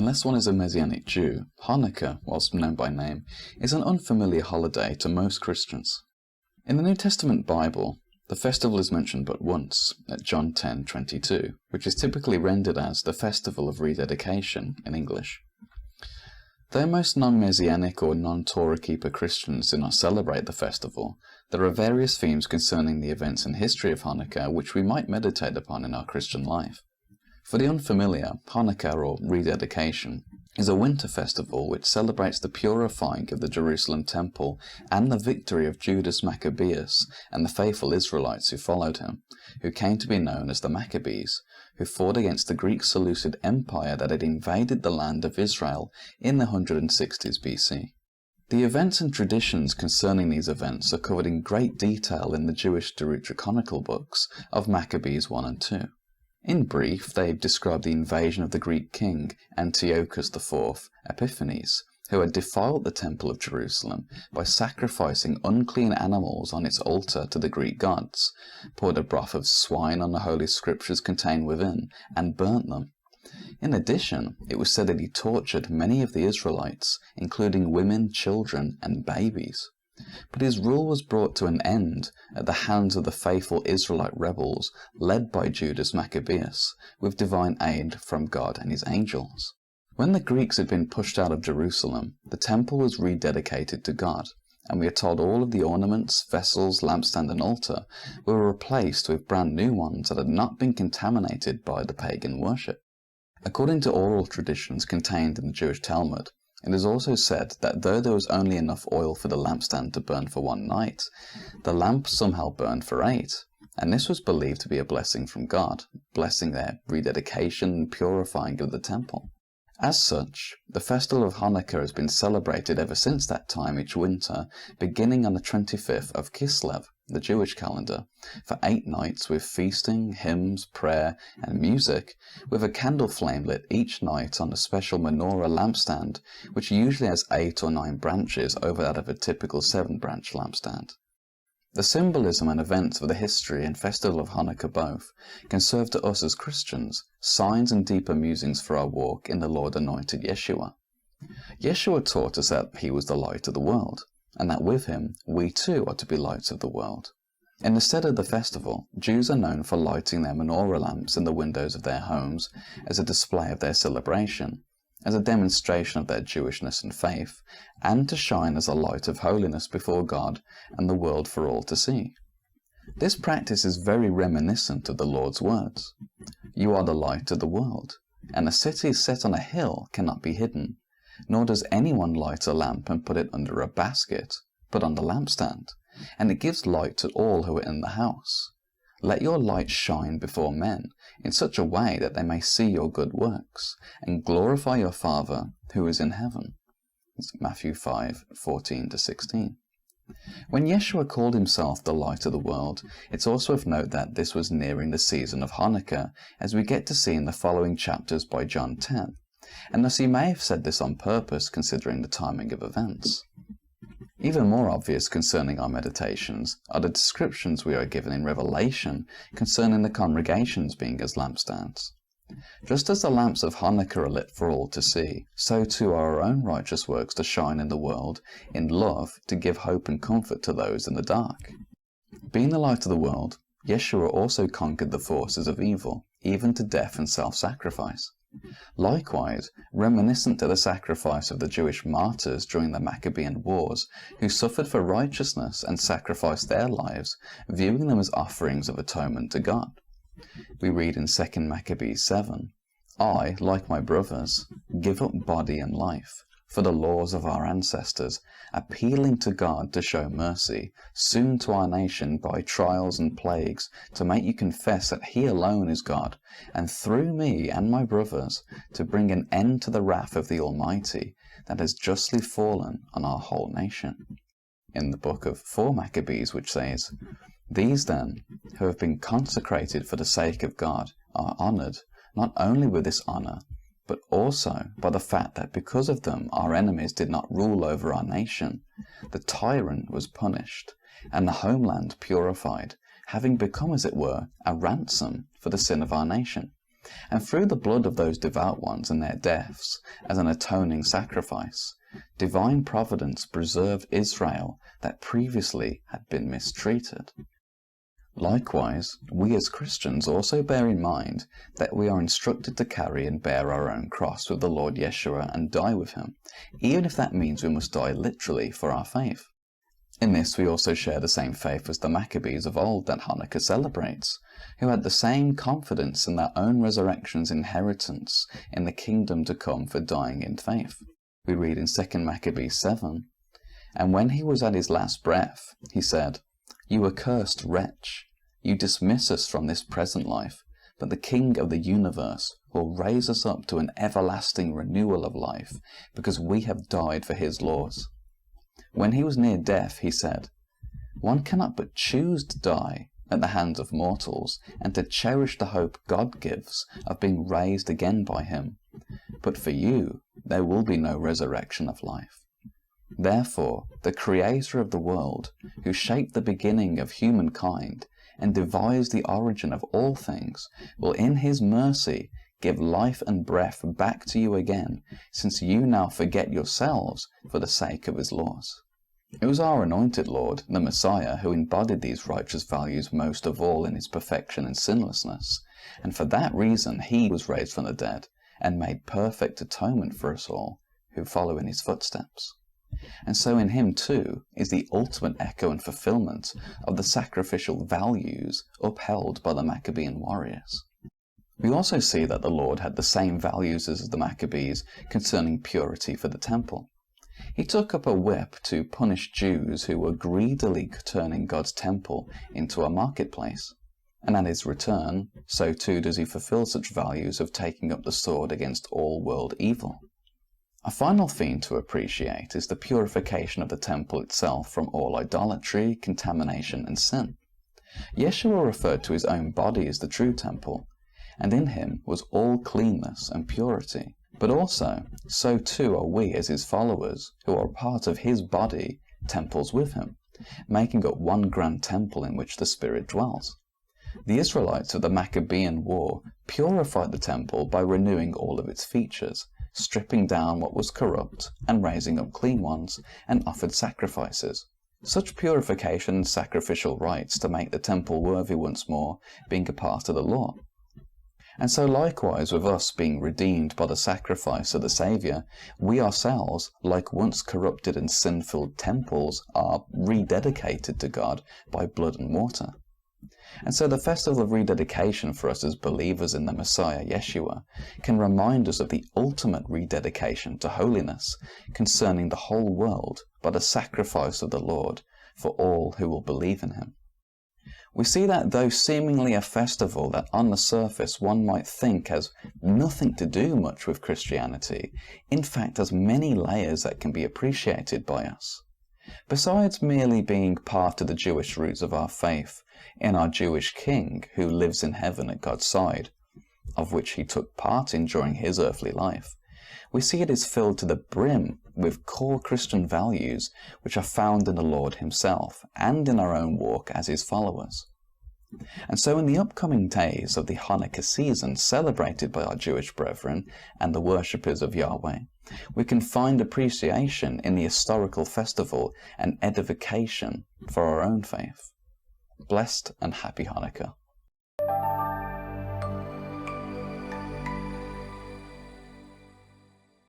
Unless one is a Messianic Jew, Hanukkah, whilst known by name, is an unfamiliar holiday to most Christians. In the New Testament Bible, the festival is mentioned but once, at John 10:22, which is typically rendered as the Festival of Rededication in English. Though most non-Messianic or non-Torah keeper Christians do not celebrate the festival, there are various themes concerning the events and history of Hanukkah which we might meditate upon in our Christian life. For the unfamiliar, Hanukkah or Rededication is a winter festival which celebrates the purifying of the Jerusalem temple and the victory of Judas Maccabeus and the faithful Israelites who followed him, who came to be known as the Maccabees, who fought against the Greek Seleucid Empire that had invaded the land of Israel in the 160s BC. The events and traditions concerning these events are covered in great detail in the Jewish Deuterocanonical books of Maccabees 1 and 2. In brief, they describe the invasion of the Greek king Antiochus IV Epiphanes, who had defiled the temple of Jerusalem by sacrificing unclean animals on its altar to the Greek gods, poured a broth of swine on the holy scriptures contained within, and burnt them. In addition, it was said that he tortured many of the Israelites, including women, children, and babies. But his rule was brought to an end at the hands of the faithful Israelite rebels led by Judas Maccabeus, with divine aid from God and his angels. When the Greeks had been pushed out of Jerusalem, the temple was rededicated to God, and we are told all of the ornaments, vessels, lampstand, and altar were replaced with brand new ones that had not been contaminated by the pagan worship. According to oral traditions contained in the Jewish Talmud, it is also said that though there was only enough oil for the lampstand to burn for one night, the lamp somehow burned for 8, and this was believed to be a blessing from God, blessing their rededication and purifying of the temple. As such, the festival of Hanukkah has been celebrated ever since that time each winter, beginning on the 25th of Kislev, the Jewish calendar, for 8 nights with feasting, hymns, prayer, and music, with a candle flame lit each night on a special menorah lampstand, which usually has 8 or 9 branches over that of a typical 7-branch lampstand. The symbolism and events of the history and festival of Hanukkah both can serve to us as Christians signs and deeper musings for our walk in the Lord anointed Yeshua. Yeshua taught us that he was the light of the world, and that with him we too are to be lights of the world. In the stead of the festival, Jews are known for lighting their menorah lamps in the windows of their homes as a display of their celebration, as a demonstration of their Jewishness and faith, and to shine as a light of holiness before God and the world for all to see. This practice is very reminiscent of the Lord's words, "You are the light of the world, and a city set on a hill cannot be hidden, nor does anyone light a lamp and put it under a basket, but on the lampstand, and it gives light to all who are in the house. Let your light shine before men in such a way that they may see your good works, and glorify your Father who is in heaven." It's Matthew 5:14-16. When Yeshua called himself the light of the world, it's also of note that this was nearing the season of Hanukkah, as we get to see in the following chapters by John 10, and thus he may have said this on purpose considering the timing of events. Even more obvious concerning our meditations are the descriptions we are given in Revelation concerning the congregations being as lampstands. Just as the lamps of Hanukkah are lit for all to see, so too are our own righteous works to shine in the world in love to give hope and comfort to those in the dark. Being the light of the world, Yeshua also conquered the forces of evil, even to death and self-sacrifice. Likewise, reminiscent to the sacrifice of the Jewish martyrs during the Maccabean Wars, who suffered for righteousness and sacrificed their lives, viewing them as offerings of atonement to God. We read in 2 Maccabees 7, "I, like my brothers, give up body and life for the laws of our ancestors, appealing to God to show mercy soon to our nation by trials and plagues, to make you confess that he alone is God, and through me and my brothers to bring an end to the wrath of the Almighty that has justly fallen on our whole nation." In the book of 4 Maccabees, which says, "These then, who have been consecrated for the sake of God, are honored, not only with this honor, but also by the fact that because of them our enemies did not rule over our nation. The tyrant was punished, and the homeland purified, having become, as it were, a ransom for the sin of our nation. And through the blood of those devout ones and their deaths, as an atoning sacrifice, divine providence preserved Israel that previously had been mistreated. Likewise, we as Christians also bear in mind that we are instructed to carry and bear our own cross with the Lord Yeshua and die with him, even if that means we must die literally for our faith. In this we also share the same faith as the Maccabees of old that Hanukkah celebrates, who had the same confidence in their own resurrection's inheritance in the kingdom to come for dying in faith. We read in 2 Maccabees 7, "And when he was at his last breath, he said, 'You accursed wretch, you dismiss us from this present life, but the King of the universe will raise us up to an everlasting renewal of life, because we have died for his laws.' When he was near death, he said, 'One cannot but choose to die at the hands of mortals, and to cherish the hope God gives of being raised again by him. But for you, there will be no resurrection of life. Therefore, the Creator of the world, who shaped the beginning of humankind and devised the origin of all things, will in his mercy give life and breath back to you again, since you now forget yourselves for the sake of his laws.'" It was our anointed Lord, the Messiah, who embodied these righteous values most of all in his perfection and sinlessness, and for that reason he was raised from the dead and made perfect atonement for us all who follow in his footsteps. And so in him too is the ultimate echo and fulfillment of the sacrificial values upheld by the Maccabean warriors. We also see that the Lord had the same values as the Maccabees concerning purity for the temple. He took up a whip to punish Jews who were greedily turning God's temple into a marketplace. And at his return, so too does he fulfill such values of taking up the sword against all world evil. A final theme to appreciate is the purification of the temple itself from all idolatry, contamination, and sin. Yeshua referred to his own body as the true temple, and in him was all cleanness and purity. But also, so too are we as his followers, who are part of his body, temples with him, making up one grand temple in which the Spirit dwells. The Israelites of the Maccabean War purified the temple by renewing all of its features, stripping down what was corrupt and raising up clean ones, and offered sacrifices. Such purification and sacrificial rites to make the temple worthy once more being a part of the law. And so likewise with us being redeemed by the sacrifice of the Saviour, we ourselves, like once corrupted and sin-filled temples, are rededicated to God by blood and water. And so the Festival of Rededication for us as believers in the Messiah Yeshua can remind us of the ultimate rededication to holiness concerning the whole world by the sacrifice of the Lord for all who will believe in him. We see that though seemingly a festival that on the surface one might think has nothing to do much with Christianity, in fact has many layers that can be appreciated by us. Besides merely being part of the Jewish roots of our faith in our Jewish King who lives in heaven at God's side, of which he took part in during his earthly life, we see it is filled to the brim with core Christian values which are found in the Lord himself and in our own walk as his followers. And so in the upcoming days of the Hanukkah season celebrated by our Jewish brethren and the worshippers of Yahweh, we can find appreciation in the historical festival and edification for our own faith. Blessed and happy Hanukkah.